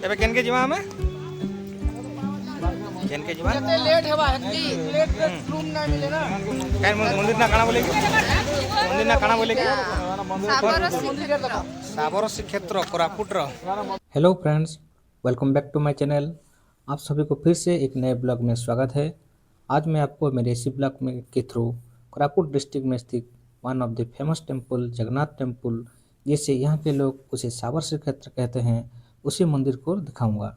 ଏବେ କେନକେ ଯିବା ଆମେ କେନକେ ଯିବା लेट हेबा हेती लेट रूम ना मिले ना କାଇଁ ମନ୍ଦିର ନା କାଣା ବୋଲେ କି ମନ୍ଦିର ନା କାଣା ବୋଲେ କି साबर श्रीक्षेत्र कोरापुटर। Hello friends, welcome back to my channel. आप सभी को फिर से एक नए ब्लॉग में स्वागत है। आज मैं आपको मेरे इसी ब्लॉग में के थ्रू कोरापुट डिस्ट्रिक्ट में स्थित one of the famous temple Jagannath temple, जिसे यहाँ के लोग उसे साबर श्रीक्षेत्र कहते हैं, उसी मंदिर को दिखाऊंगा।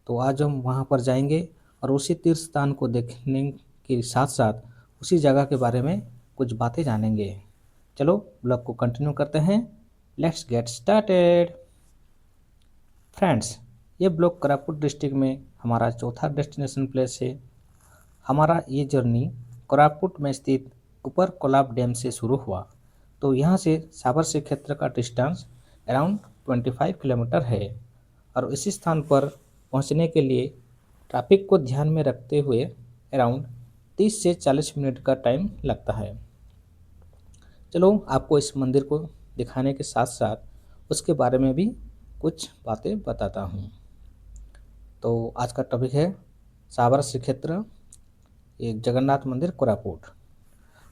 तो आज हम वहाँ पर जाएंगे और उसी तीर्थ स्थान को देखने के साथ साथ उसी जगह के बारे में कुछ बातें जानेंगे। चलो ब्लॉग को कंटिन्यू करते हैं। Let's get started. फ्रेंड्स, ये ब्लॉग कोरापुट डिस्ट्रिक्ट में हमारा चौथा डेस्टिनेशन प्लेस है। हमारा ये जर्नी कोरापुट में स्थित ऊपर कोलाब डैम से शुरू हुआ। तो यहाँ से साबर श्रीक्षेत्र का डिस्टेंस अराउंड 25 किलोमीटर है और इसी स्थान पर पहुँचने के लिए ट्रैफिक को ध्यान में रखते हुए अराउंड 30 से 40 मिनट का टाइम लगता है। चलो आपको इस मंदिर को दिखाने के साथ साथ उसके बारे में भी कुछ बातें बताता हूँ। तो आज का टॉपिक है साबर श्रीक्षेत्र, एक जगन्नाथ मंदिर कोरापुट।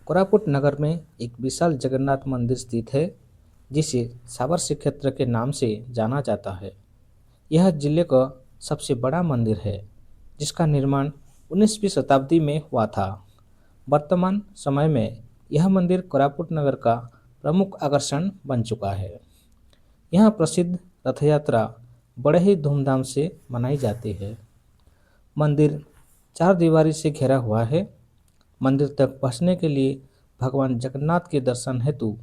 कोरापुट नगर में एक विशाल जगन्नाथ मंदिर स्थित है, जिसे साबर श्रीक्षेत्र के नाम से जाना जाता है। यह जिले का सबसे बड़ा मंदिर है, जिसका निर्माण 19वीं शताब्दी में हुआ था। वर्तमान समय में यह मंदिर कोरापुट नगर का प्रमुख आकर्षण बन चुका है। यहाँ प्रसिद्ध रथ यात्रा बड़े ही धूमधाम से मनाई जाती है। मंदिर 4 दीवारी से घिरा हुआ है। मंदिर तक पहुँचने के लिए भगवान जगन्नाथ के दर्शन हेतु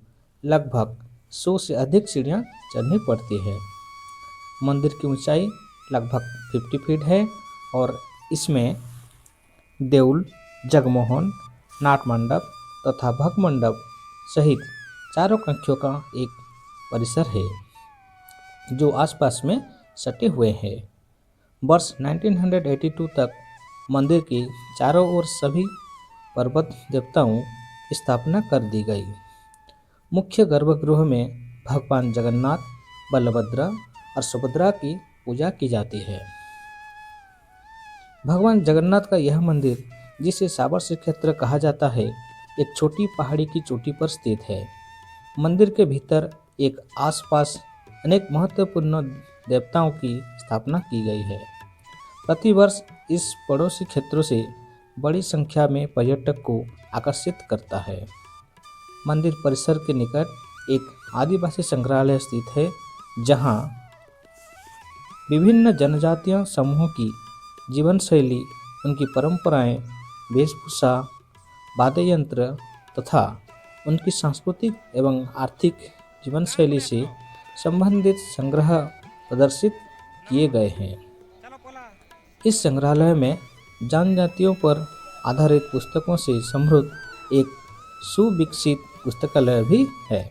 लगभग 100 से अधिक सीढ़ियाँ चढ़नी पड़ती है। मंदिर की ऊंचाई लगभग 50 फीट है और इसमें देउल, जगमोहन, नाट मंडप तथा भग मंडप सहित चारों कक्षों का एक परिसर है, जो आसपास में सटे हुए हैं। वर्ष 1982 तक मंदिर के चारों ओर सभी पर्वत देवताओं की स्थापना कर दी गई। मुख्य गर्भगृह में भगवान जगन्नाथ, बलभद्र और सुभद्रा की पूजा की जाती है। भगवान जगन्नाथ का यह मंदिर, जिसे साबर श्रीक्षेत्र कहा जाता है, एक छोटी पहाड़ी की चोटी पर स्थित है। मंदिर के भीतर एक आसपास अनेक महत्वपूर्ण देवताओं की स्थापना की गई है। प्रतिवर्ष इस पड़ोसी क्षेत्रों से बड़ी संख्या में पर्यटक को आकर्षित करता है। मंदिर परिसर के निकट एक आदिवासी संग्रहालय स्थित है, जहां विभिन्न जनजातीय समूहों की जीवन शैली, उनकी परंपराएं, वेशभूषा, वाद्य यंत्र तथा उनकी सांस्कृतिक एवं आर्थिक जीवन शैली से संबंधित संग्रह प्रदर्शित किए गए हैं। इस संग्रहालय में जनजातियों पर आधारित पुस्तकों से समृद्ध एक सुविकसित पुस्तकालय भी है।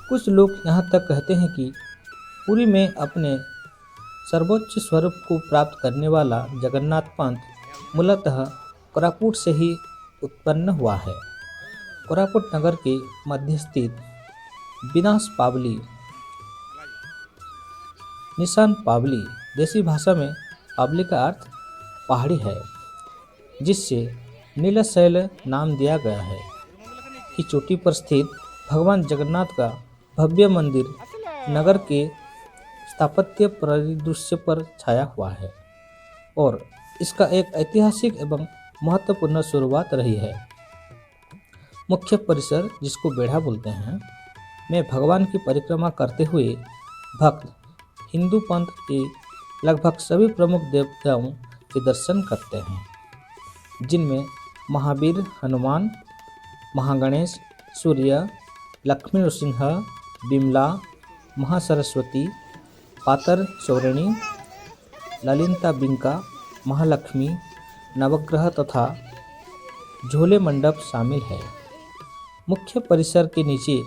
कुछ लोग यहाँ तक कहते हैं कि पुरी में अपने सर्वोच्च स्वरूप को प्राप्त करने वाला जगन्नाथ पंथ मूलतः कोरापुट से ही उत्पन्न हुआ है। कोरापुट नगर के मध्य स्थित विनाश पावली, निशान पावली, देसी भाषा में पावली का अर्थ पहाड़ी है, जिससे नीलशैल नाम दिया गया है। की चोटी पर स्थित भगवान जगन्नाथ का भव्य मंदिर नगर के स्थापत्य परिदृश्य पर छाया हुआ है और इसका एक ऐतिहासिक एवं महत्वपूर्ण शुरुआत रही है। मुख्य परिसर, जिसको बेढ़ा बोलते हैं, में भगवान की परिक्रमा करते हुए भक्त हिंदू पंथ के लगभग सभी प्रमुख देवताओं के दर्शन करते हैं, जिनमें महावीर, हनुमान, महागणेश, सूर्य, लक्ष्मी नृसिंह, बिमला, महासरस्वती, पातर चौरणी, ललिता बिंका, महालक्ष्मी, नवग्रह तथा झोले मंडप शामिल है। मुख्य परिसर के नीचे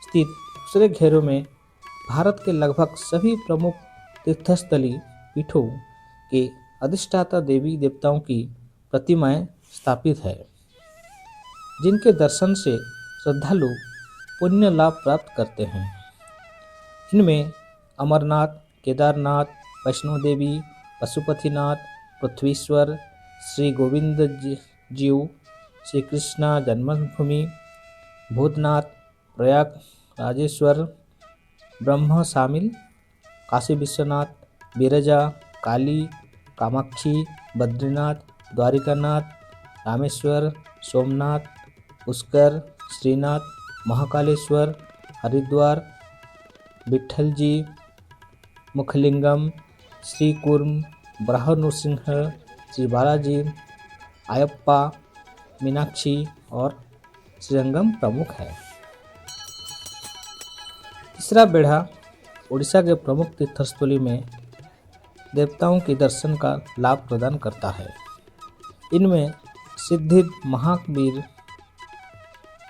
स्थित दूसरे घेरों में भारत के लगभग सभी प्रमुख तीर्थस्थली पीठों के अधिष्ठाता देवी देवताओं की प्रतिमाएं स्थापित है, जिनके दर्शन से श्रद्धालु पुण्य लाभ प्राप्त करते हैं। इनमें अमरनाथ, केदारनाथ, वैष्णो देवी, पशुपतिनाथ, पृथ्वीश्वर, श्री गोविंद जीव, श्री कृष्णा जन्मभूमि, भूतनाथ, प्रयाग राजेश्वर, ब्रह्म शामिल, काशी विश्वनाथ, बिरजा, काली, कामाक्षी, बद्रीनाथ, द्वारिकानाथ, रामेश्वर, सोमनाथ, पुष्कर, श्रीनाथ, महाकालेश्वर, हरिद्वार, विट्ठल जी, मुखलिंगम, श्री कूर्म, बराह नृसिंह, श्री बालाजी, अयप्पा, मीनाक्षी और श्रीरंगम प्रमुख है। तीसरा बेढ़ा उड़ीसा के प्रमुख तीर्थस्थली में देवताओं के दर्शन का लाभ प्रदान करता है। इनमें सिद्धि महावीर,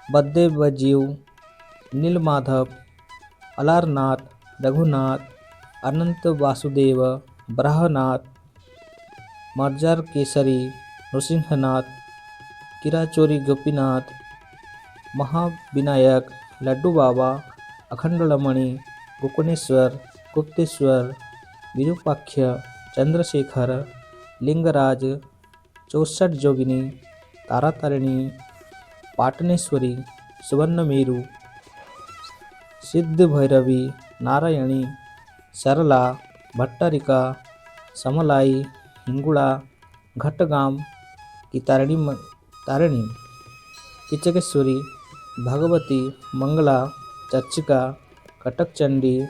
बद्देवजीव, नीलमाधव, अलारनाथ, रघुनाथ, अनंत वासुदेव, बराहनाथ, मर्जार केसरी, नृसिंहनाथ, किराचोरी गोपीनाथ, महाविनायक, लड्डू बाबा, अखंडलमणि, गोकर्णेश्वर, गुप्तेश्वर, विरूपाक्ष, चंद्रशेखर, लिंगराज, 64 जोगिनी, तारातारिणी, पाटनेश्वरी, सुवर्णमेरु, सिद्ध भैरवी, नारायणी, सरला, भट्टारिका, समलाई, हिंगुड़ा, घटगाम की तारिणी, किचकेश्वरी, भगवती, मंगला, चर्चिका, कटक चंडी,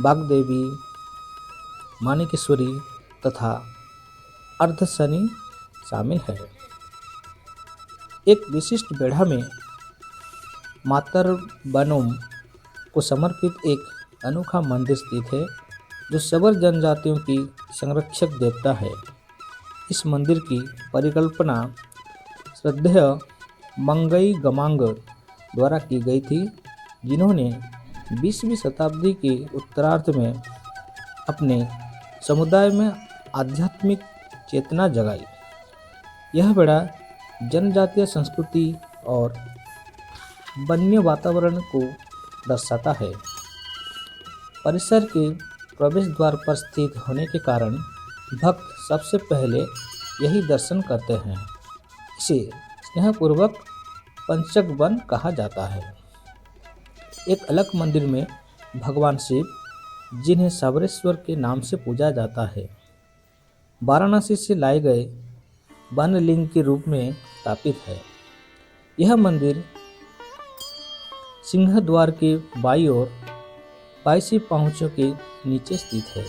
बागदेवी, मानिकेश्वरी तथा अर्धशनि शामिल है। एक विशिष्ट बेढ़ा में मातरबनोम को समर्पित एक अनोखा मंदिर स्थित है जो सबर जनजातियों की संरक्षक देवता है। इस मंदिर की परिकल्पना श्रद्धेय मंगई गमांग द्वारा की गई थी, जिन्होंने 20वीं शताब्दी के उत्तरार्ध में अपने समुदाय में आध्यात्मिक चेतना जगाई। यह बेड़ा जनजातीय संस्कृति और वन्य वातावरण को दर्शाता है। परिसर के प्रवेश द्वार पर स्थित होने के कारण भक्त सबसे पहले यही दर्शन करते हैं। इसे स्नेहपूर्वक पंचक वन कहा जाता है। एक अलग मंदिर में भगवान शिव, जिन्हें सबरेश्वर के नाम से पूजा जाता है, वाराणसी से लाए गए बनलिंग के रूप में स्थापित है। यह मंदिर सिंह द्वार के बाईं ओर 22 पांचों के नीचे स्थित है।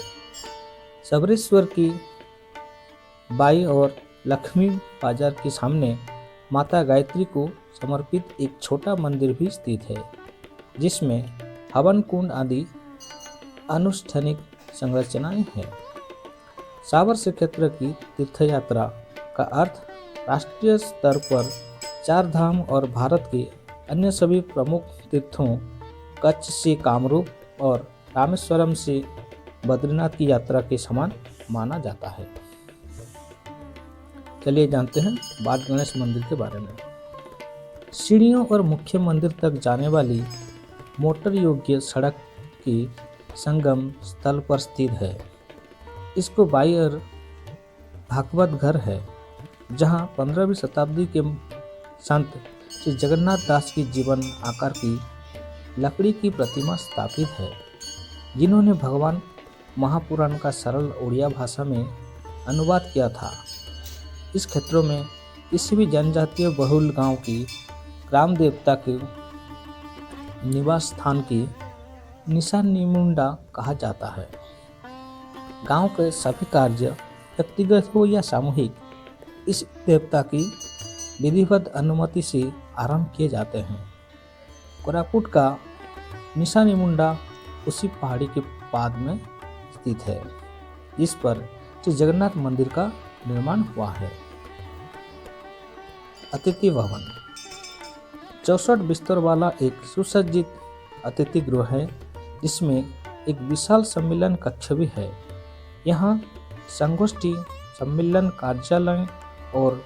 सबरेश्वर की बाईं ओर लक्ष्मी बाजार के सामने माता गायत्री को समर्पित एक छोटा मंदिर भी स्थित है, जिसमें हवन कुंड आदि अनुष्ठानिक संरचनाएं हैं। साबर श्रीक्षेत्र की तीर्थयात्रा का अर्थ राष्ट्रीय स्तर पर 4 धाम और भारत के अन्य सभी प्रमुख तीर्थों कच्छ से कामरूप और रामेश्वरम से बद्रीनाथ की यात्रा के समान माना जाता है। चलिए जानते हैं बाल गणेश मंदिर के बारे में। सीढ़ियों और मुख्य मंदिर तक जाने वाली मोटर योग्य सड़क की संगम स्थल पर स्थित है। इसको बाईं ओर भागवत घर है, जहां 15वीं शताब्दी के संत श्री जगन्नाथ दास की जीवन आकार की लकड़ी की प्रतिमा स्थापित है, जिन्होंने भगवान महापुराण का सरल उड़िया भाषा में अनुवाद किया था। इस क्षेत्रों में किसी भी जनजातीय बहुल गांव की ग्राम देवता के निवास स्थान की निशानीमुंडा कहा जाता है। गांव के सभी कार्य व्यक्तिगत हो या सामूहिक इस देवता की विधिवत अनुमति से आरंभ किए जाते हैं। कोरापुट का निशानीमुंडा उसी पहाड़ी के पाद में स्थित है, जिस पर श्री जगन्नाथ मंदिर का निर्माण हुआ है। अतिथि भवन 64 बिस्तर वाला एक सुसज्जित अतिथि गृह है, जिसमें एक विशाल सम्मेलन कक्ष भी है। यहाँ संगोष्ठी, सम्मेलन, कार्यालय और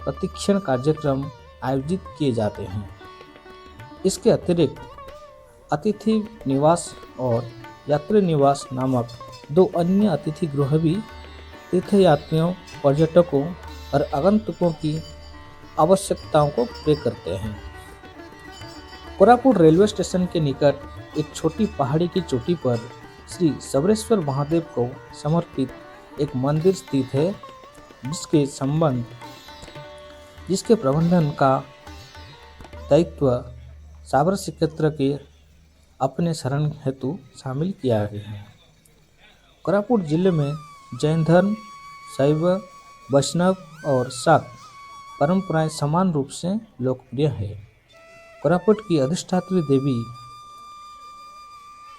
प्रशिक्षण कार्यक्रम आयोजित किए जाते हैं। इसके अतिरिक्त अतिथि निवास और यात्री निवास नामक दो अन्य अतिथि गृह भी तीर्थयात्रियों, पर्यटकों और आगंतुकों की आवश्यकताओं को पूरे करते हैं। कोरापुट रेलवे स्टेशन के निकट एक छोटी पहाड़ी की चोटी पर श्री सबरेश्वर महादेव को समर्पित एक मंदिर स्थित है, जिसके प्रबंधन का दायित्व साबर श्रीक्षेत्र के अपने शरण हेतु शामिल किया गया है। कोरापुट जिले में जैन धर्म, शैव, वैष्णव और शाक्त परंपराएं समान रूप से लोकप्रिय है। कोरापुट की अधिष्ठात्री देवी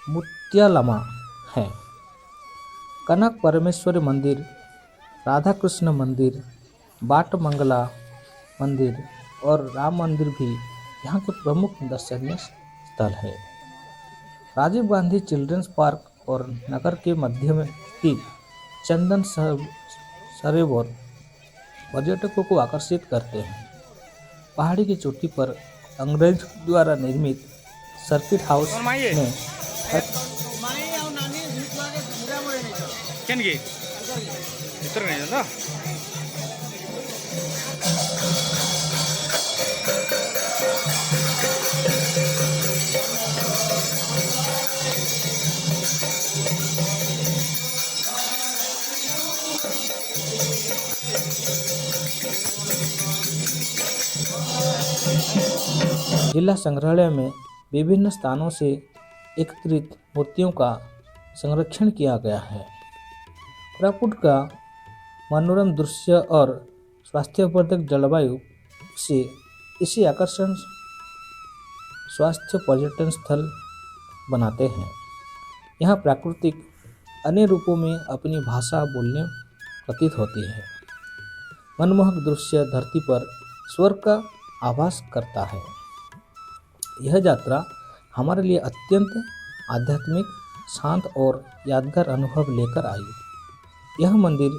मुत्यालामा है। कनक परमेश्वरी मंदिर, राधा कृष्ण मंदिर, बाट मंगला मंदिर और राम मंदिर भी यहाँ के प्रमुख दर्शनीय स्थल है। राजीव गांधी चिल्ड्रंस पार्क और नगर के मध्य में स्थित चंदन सरोवर पर्यटकों को आकर्षित करते हैं। पहाड़ी की चोटी पर अंग्रेज द्वारा निर्मित सर्किट हाउस में जिला संग्रहालय में विभिन्न स्थानों से एकत्रित मूर्तियों का संरक्षण किया गया है। कोरापुट का मनोरम दृश्य और स्वास्थ्यवर्धक जलवायु से इसे आकर्षण स्वास्थ्य पर्यटन स्थल बनाते हैं। यहाँ प्राकृतिक अन्य रूपों में अपनी भाषा बोलने प्रतीत होती है। मनमोहक दृश्य धरती पर स्वर्ग का आभास करता है। यह यात्रा हमारे लिए अत्यंत आध्यात्मिक, शांत और यादगार अनुभव लेकर आई। यह मंदिर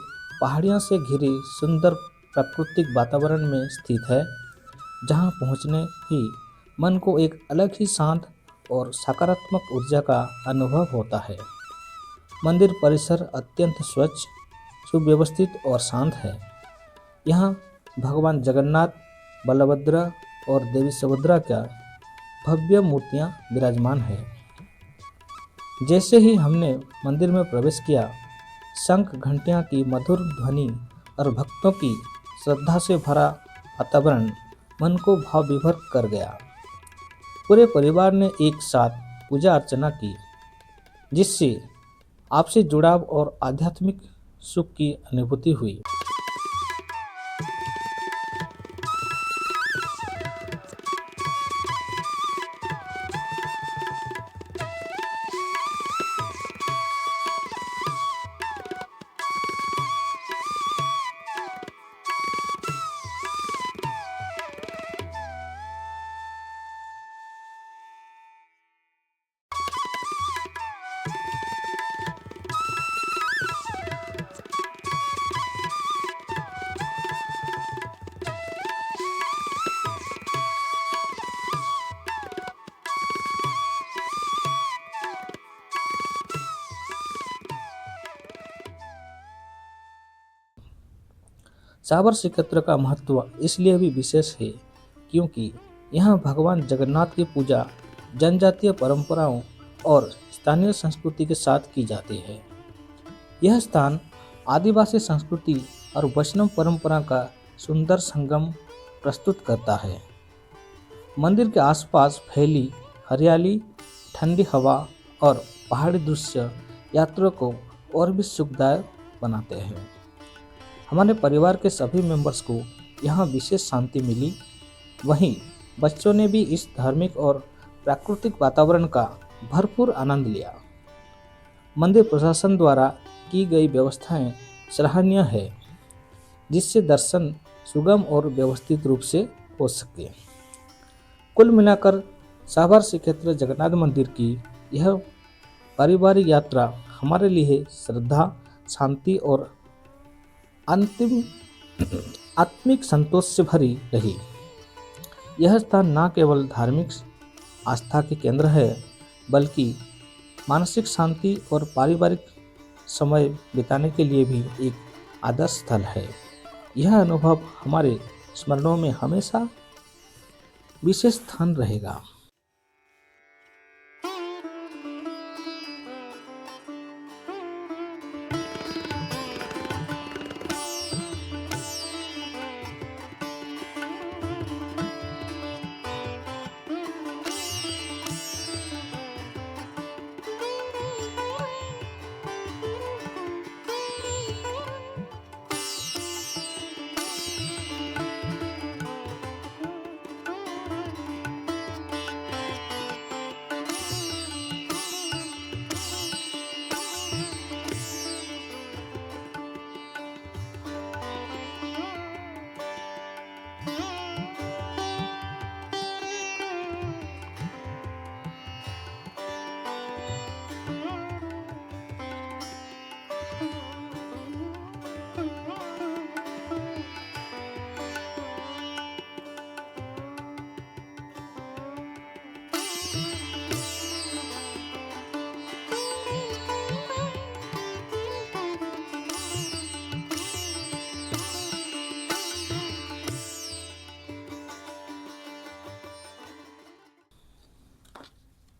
पहाड़ियों से घिरे सुंदर प्राकृतिक वातावरण में स्थित है, जहां पहुंचने ही मन को एक अलग ही शांत और सकारात्मक ऊर्जा का अनुभव होता है। मंदिर परिसर अत्यंत स्वच्छ, सुव्यवस्थित और शांत है। यहाँ भगवान जगन्नाथ, बलभद्र और देवी सुभद्रा का भव्य मूर्तियां विराजमान है। जैसे ही हमने मंदिर में प्रवेश किया, शंख घंटियां की मधुर ध्वनि और भक्तों की श्रद्धा से भरा वातावरण मन को भाव विभोर कर गया। पूरे परिवार ने एक साथ पूजा अर्चना की, जिससे आपसी जुड़ाव और आध्यात्मिक सुख की अनुभूति हुई। साबर श्रीक्षेत्र का महत्व इसलिए भी विशेष है क्योंकि यहाँ भगवान जगन्नाथ की पूजा जनजातीय परंपराओं और स्थानीय संस्कृति के साथ की जाती है। यह स्थान आदिवासी संस्कृति और वैष्णव परंपरा का सुंदर संगम प्रस्तुत करता है। मंदिर के आसपास फैली हरियाली, ठंडी हवा और पहाड़ी दृश्य यात्रियों को और भी सुखदायक बनाते हैं। हमारे परिवार के सभी मेंबर्स को यहाँ विशेष शांति मिली। वहीं बच्चों ने भी इस धार्मिक और प्राकृतिक वातावरण का भरपूर आनंद लिया। मंदिर प्रशासन द्वारा की गई व्यवस्थाएं सराहनीय है, जिससे दर्शन सुगम और व्यवस्थित रूप से हो सके। कुल मिलाकर साबर श्रीक्षेत्र जगन्नाथ मंदिर की यह पारिवारिक यात्रा हमारे लिए श्रद्धा, शांति और आत्मिक संतोष से भरी रही। यह स्थान न केवल धार्मिक आस्था के केंद्र है, बल्कि मानसिक शांति और पारिवारिक समय बिताने के लिए भी एक आदर्श स्थल है। यह अनुभव हमारे स्मरणों में हमेशा विशेष स्थान रहेगा।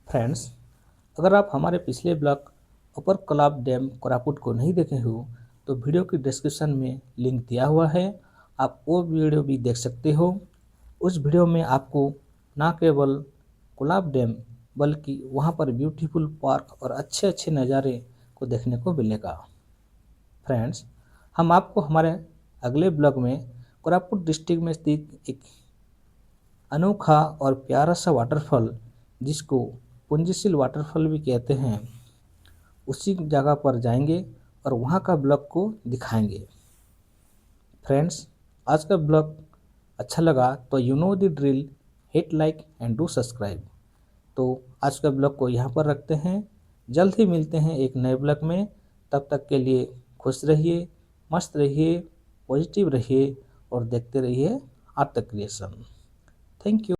फ्रेंड्स, अगर आप हमारे पिछले ब्लॉग अपर कोलाब डैम कोरापुट को नहीं देखे हो तो वीडियो की डिस्क्रिप्शन में लिंक दिया हुआ है, आप वो वीडियो भी देख सकते हो। उस वीडियो में आपको ना केवल कोलाब डैम बल्कि वहाँ पर ब्यूटीफुल पार्क और अच्छे अच्छे नज़ारे को देखने को मिलेगा। फ्रेंड्स, हम आपको हमारे अगले ब्लॉग में कोरापुट डिस्ट्रिक्ट में स्थित एक अनोखा और प्यारा सा वाटरफॉल, जिसको पुंजीशील वाटरफॉल भी कहते हैं, उसी जगह पर जाएंगे और वहाँ का ब्लॉग को दिखाएंगे। फ्रेंड्स, आज का ब्लॉग अच्छा लगा तो you know the drill, hit like and do subscribe. तो आज का ब्लॉग को यहाँ पर रखते हैं, जल्द ही मिलते हैं एक नए ब्लॉग में। तब तक के लिए खुश रहिए, मस्त रहिए, पॉजिटिव रहिए और देखते रहिए आर्ट क्रिएशन। Thank you.